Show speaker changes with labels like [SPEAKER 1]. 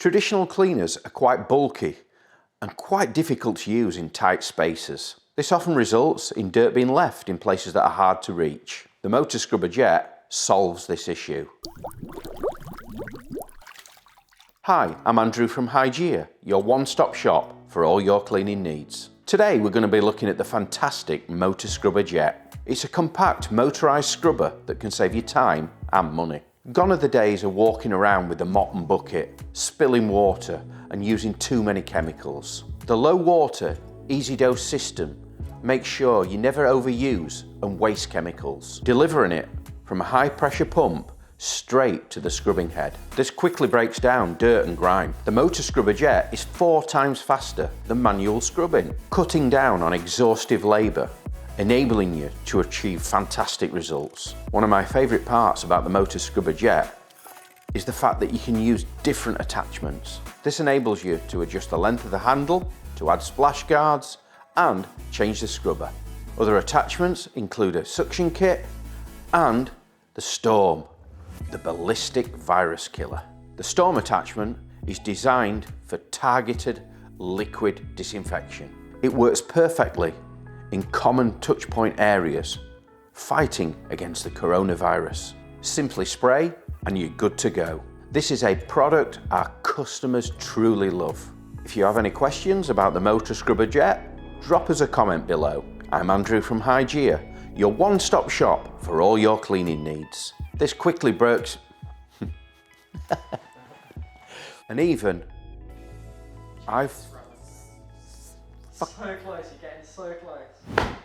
[SPEAKER 1] Traditional cleaners are quite bulky and quite difficult to use in tight spaces. This often results in dirt being left in places that are hard to reach. The Motor Scrubber Jet solves this issue. Hi, I'm Andrew from Hygieia, your one-stop shop for all your cleaning needs. Today we're going to be looking at the fantastic Motor Scrubber Jet. It's a compact motorised scrubber that can save you time and money. Gone are the days of walking around with a mop and bucket, spilling water and using too many chemicals. The low water, easy dose system makes sure you never overuse and waste chemicals, delivering it from a high pressure pump straight to the scrubbing head. This quickly breaks down dirt and grime. The Motor Scrubber Jet is 4 times faster than manual scrubbing, cutting down on exhaustive labour, enabling you to achieve fantastic results. One of my favourite parts about the Motor Scrubber Jet is the fact that you can use different attachments. This enables you to adjust the length of the handle, to add splash guards and change the scrubber. Other attachments include a suction kit and the Storm, the ballistic virus killer. The Storm attachment is designed for targeted liquid disinfection. It works perfectly in common touchpoint areas, fighting against the coronavirus. Simply spray and you're good to go. This is a product our customers truly love. If you have any questions about the Motor Scrubber Jet, drop us a comment below. I'm Andrew from Hygieia, your one-stop shop for all your cleaning needs. This quickly breaks and even
[SPEAKER 2] So close, you're getting so close.